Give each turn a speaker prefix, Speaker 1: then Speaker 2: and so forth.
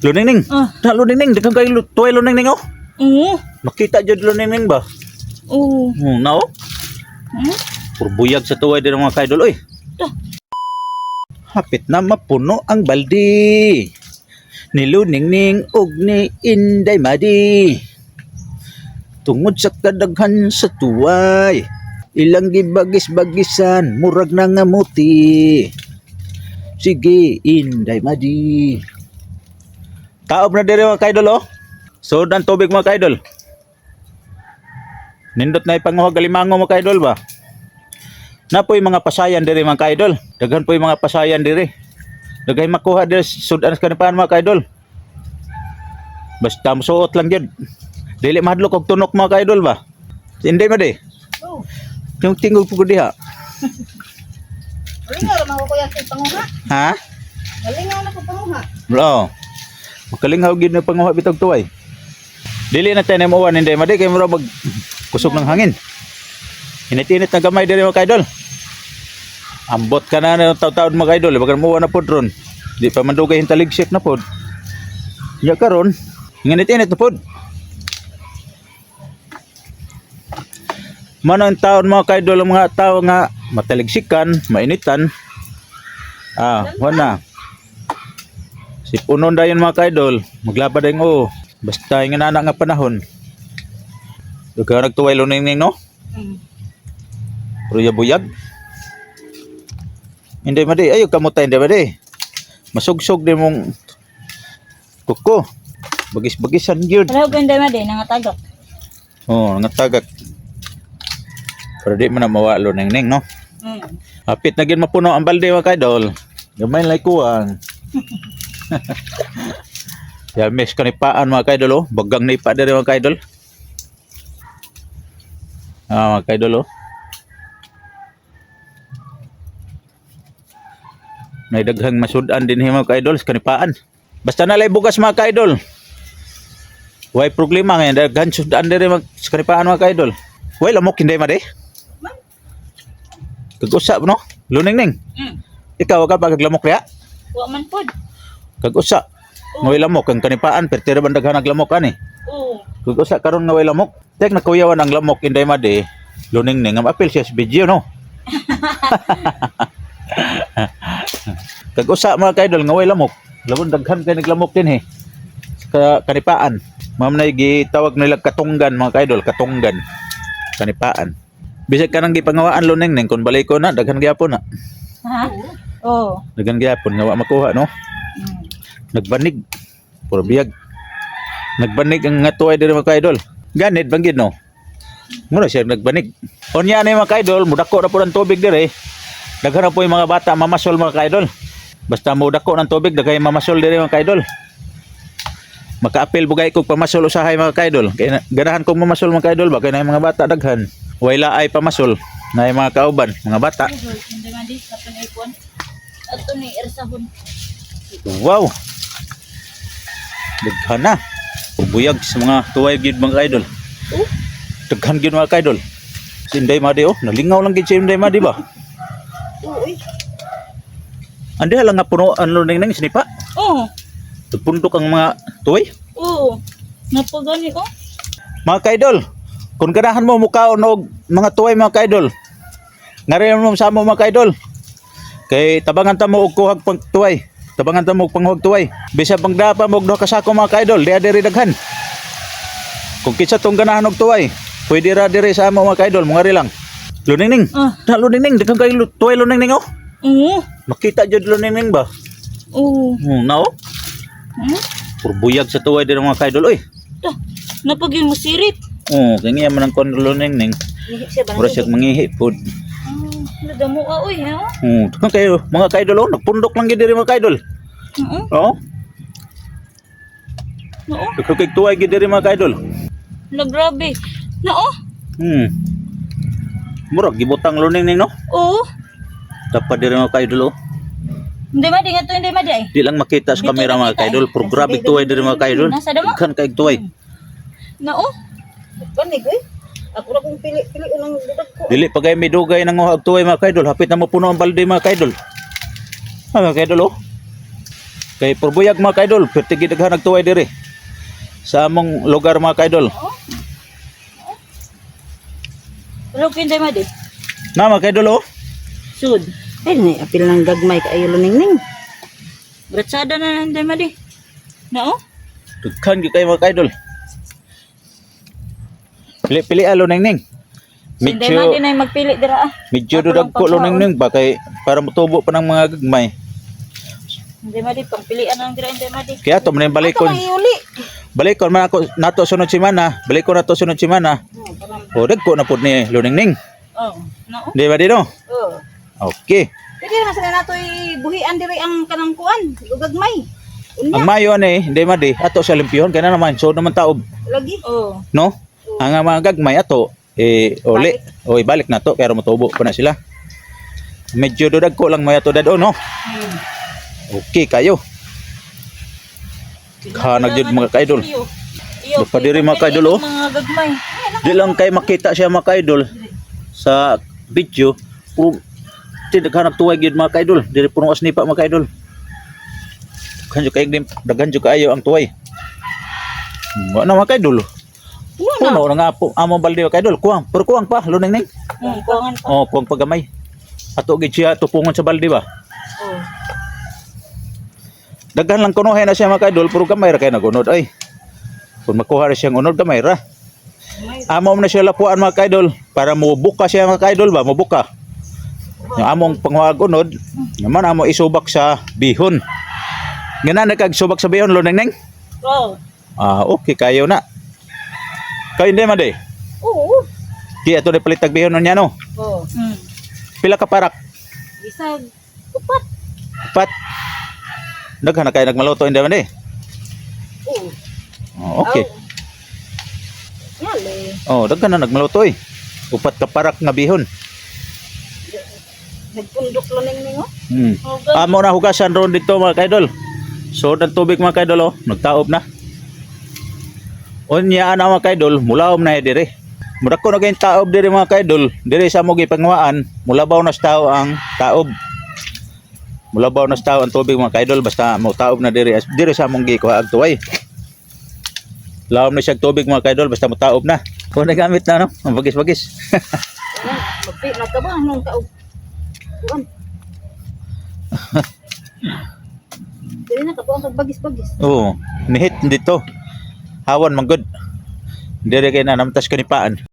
Speaker 1: Luningning. Na luningning, daghang kay tuway luningning oh.
Speaker 2: Oo.
Speaker 1: Makita jud luningning ba?
Speaker 2: Oo.
Speaker 1: Na oh. Purbuyag sa tuway din mga kaidol oy.
Speaker 2: Dah.
Speaker 1: Hapit na mapuno ang baldi. Ni Luningning ug ni Inday Madi. Tungod sa kadaghan sa tuway, ilang gibagis-bagisan, murag na ngamuti. Sige, Inday Madi. Taob na diri mga kaidol oh. Sud ang tubig mga kaidol. Nindot na ipanguhag alimango mga kaidol ba? Napoy mga pasayan diri mga kaidol. Daghan poy mga pasayan diri. Daghay makuha diri sudan sa kanipan mga kaidol. Basta musuot lang jud. Dili mahadlok og tunok mga kaidol ba? Hindi ma di.
Speaker 2: Oo.
Speaker 1: Yung tingog pugod diha.
Speaker 2: Malingaw naman ko kuya kay panguha.
Speaker 1: Ha?
Speaker 2: Malingaw na ko panguha.
Speaker 1: Bro. Makalingaw gid na panguha bitog tuway. Dili na tayo mo hindi ma di kay mura mag kusog ng hangin. Init-init na gamay diri mga kaidol. Ambot ka na ng taw-taon mga kaidol, bagan mo na pod ron. Di pa mandugay hintaligsik na pod. Ya karon, init-init na pod. Mano ang taon mga kaidol, mga tao nga mataligsikan, mainitan. Wala. Si punon dayon mga kaidol, maglaba dayon oh. Basta yung nana nga panahon. Duga nagtuway luningning no? Buyag. Hindi madi, ayo kamutay hindi madi. Masugsog din mong kuko. Bagis-bagisan yun.
Speaker 2: Wala ko hindi madi nangatagak.
Speaker 1: Oh, nangatagak. Pero di mo na mawalo neng no? Hapit na gin mapuno ang balde mga kaidol. Gamay lang kuwang. Yamis kanipaan mga kaidol oh. Bagang nipa diri mga kaidol. Mga kaidol oh. Naidaghang masudan din mga kaidol sa kanipaan. Basta nalay bugas mga kaidol. Way problema ngayon. Daghan sudan din sa kanipaan mga kaidol. Way lamok hindi ma di. Kag-usap no? Luningning. Ikaw ka pa kaglamok riya?
Speaker 2: Wa man pod.
Speaker 1: Kag-usap. Way lamok ang kanipaan pertira ban daghan naglamok ani.
Speaker 2: Oo.
Speaker 1: Kag-usap karon nga way lamok. Tek nakuyawan ang lamok hindi ma di. Luningning ang apil siya sa video no. Kag-usa mga kaidol nga way lamok. Labon daghan kay naglamok din kanipaan. Ma'am na gitawag nila katunggan mga kaidol, katunggan. Kanipaan. Bisag ka nang gipangawaan luningning kun balay ko na daghan gyapon na.
Speaker 2: Ha? Oo.
Speaker 1: Daghan gyapon nga wa makuha no. Nagbanig. Puro biyag. Nagbanig ang nga tuway diri mga kaidol. Ganid banggid no. Mura siya nagbanig. Unya ni mga kaidol, mudako na po ng tubig diri. Daghan na po yung mga bata mamasol mga kaidol. Basta mudako ng tubig, daghay mamasol diri mga kaidol. Makaapil bugay kog pamasol usahay mga kaidol. Kaya ganahan kog mamasol mga kaidol ba kay na mga bata daghan. Wala ay pamasol na mga kauban, mga bata.
Speaker 2: Hindi madi sa panipon. Ato ni ersahon.
Speaker 1: Wow. Daghan na. Buyag sa mga tuway gid mga kaidol. Daghan gid mga kaidol. Si Inday Madi oh, nalingaw lang gid si Inday Madi ba?
Speaker 2: Oo.
Speaker 1: Andi lang nga puno ang luningning sinipa.
Speaker 2: Oo.
Speaker 1: Tugpundok ang mga tuway.
Speaker 2: Oo. Napagani oh.
Speaker 1: Mga kaidol, kung ganahan mo mukaon og mga tuway mga kaidol. Ngari mo sa mo mga kaidol. Kay tabangan ta mo og kuhag pang tuway. Tabangan ta mo og panghuwag tuway. Bisa pang dapa mo og duha ka sako mga kaidol, diha diri daghan. Kung kinsa tong ganahan og tuway, pwede ra diri sa amo mga kaidol, mga lang. Luningning. Na luningning, daghang kay tuway luningning oh.
Speaker 2: Oo.
Speaker 1: Makita jud luningning ba?
Speaker 2: Oo.
Speaker 1: Na oh. Purbuyag sa tuway din mga kaidol oy.
Speaker 2: Dah. Napagin mo sirit.
Speaker 1: Kanya man ang luningning.
Speaker 2: Siya ba?
Speaker 1: Mura siya mangihi pod.
Speaker 2: Nadamo ka oy ha.
Speaker 1: Daghang kayo mga kaidol oh, nagpundok lang gid diri mga kaidol. Oo.
Speaker 2: Oo.
Speaker 1: Daghang kay tuway gid diri mga kaidol.
Speaker 2: Na grabe. Oo.
Speaker 1: Murag gibutang luningning no?
Speaker 2: Oo.
Speaker 1: Tapad diri mga kaidol oh.
Speaker 2: Hindi madi nga to, hindi madi ay.
Speaker 1: Di lang makita sa kamera mga kaidol, pero grabe tuway diri mga kaidol.
Speaker 2: Nasa damo?
Speaker 1: Daghan kay tuway.
Speaker 2: Nao. Banig eh. Ako ra kung pili unang budak ko.
Speaker 1: Dili pa kay midugay nang uhag tuway mga kaidol, hapit na mo puno ang balde mga kaidol. Mga kaidol oh. Kay purbuyag mga kaidol, perti gid daghan nagtuway diri. Sa among lugar mga kaidol.
Speaker 2: Pero kinday madi.
Speaker 1: Na mga kaidol oh.
Speaker 2: Sud. Ay ni apil ng gagmay kaayo ningning. Bratsada na nanday madi. Na oh.
Speaker 1: Daghan gyud kay mga kaidol. Pili-pili alo ning.
Speaker 2: Sinday madi na magpili dira ah.
Speaker 1: Medyo
Speaker 2: Ako lang
Speaker 1: dagko lo
Speaker 2: pagkaon.
Speaker 1: ning ba kay para motubo pa ng mga gagmay.
Speaker 2: Hindi madi pagpilian ang dira hindi madi.
Speaker 1: Kaya to man balikon.
Speaker 2: Ato iuli.
Speaker 1: Balikon man ako nato sunod semana. Balikon nato sunod semana. O dagko na pud ni Luningning.
Speaker 2: Oh, na oh.
Speaker 1: Di ba di no?
Speaker 2: Oh.
Speaker 1: Okay.
Speaker 2: Pwede na sila nato buhian diri ang kanang kuan, gagmay. Unya
Speaker 1: Ang mayo ani, hindi madi ato sa limpyon kaya naman so naman taob,
Speaker 2: lagi. Oh.
Speaker 1: no? Ang mga gagmay ato uli o ibalik na to pero motubo pa na sila. Medyo dagko lang may ato dado no. Okay kayo. Kanag jud mga kaidol. Baka diri mga kaidol, oh.
Speaker 2: Mga gagmay.
Speaker 1: Di lang kay makita siya mga kaidol sa video kung tidak hanap tuway gyud mga kaidol diri puno asnipa mga kaidol. Daghan jud kaayo ang tuway. Wa na mga kaidol. Puno na nga po among balde mga kaidol. Kuwang, pero kuwang pa Luningning.
Speaker 2: Kuangan pa.
Speaker 1: Oh, kuwang pagamay. Ato gid siya tupungon sa balde ba.
Speaker 2: Oh.
Speaker 1: Daghan lang kunuhay na siya mga kaidol pero gamay ra kay nagunod ay. Kung makuha ra siyang unod gamay ra. Amo na siya lapuan mga kaidol para mubuka siya mga kaidol ba, mubuka. Yung among panghuwag unod, naman amo isubak sa bihon. Ngana nagkagsubak sa bihon Luningning?
Speaker 2: Oh.
Speaker 1: Ah, okay kayo na. Kayo hindi man de.
Speaker 2: Oo.
Speaker 1: Di ato na palitag bihon niya no.
Speaker 2: Oh.
Speaker 1: Pila ka parak?
Speaker 2: Bisag upat.
Speaker 1: Pat. Daghan na kayo nagmaluto hindi man de.
Speaker 2: Oo.
Speaker 1: Oh, okay.
Speaker 2: Yali.
Speaker 1: Oh, daghan na nagmaluto eh. Upat ka parak nga bihon.
Speaker 2: Nagpundok lo ning oh.
Speaker 1: Hmm. Amo na hugasan ron dito mga kaidol. So ng tubig mga kaidol oh, nagtaob na. Unya ana mga kaidol, mulaom na dire. Mura ko na kayong taob dire mga kaidol, dire sa mo gipangwaan, mulabaw na sa tao ang taob. Mulabaw na sa tao ang tubig mga kaidol basta mo taob na dire sa mong gikuha ag tuway. Laom na siya tubig mga kaidol basta mo taob na. Kung nagamit na no, ang bagis-bagis.
Speaker 2: Magpi na ka ba nung taog. Kuan. Dili na ka po ang pagbagis-bagis.
Speaker 1: Oo, nihit dito. Hawan man good. Dire kay na namtas kanipaan.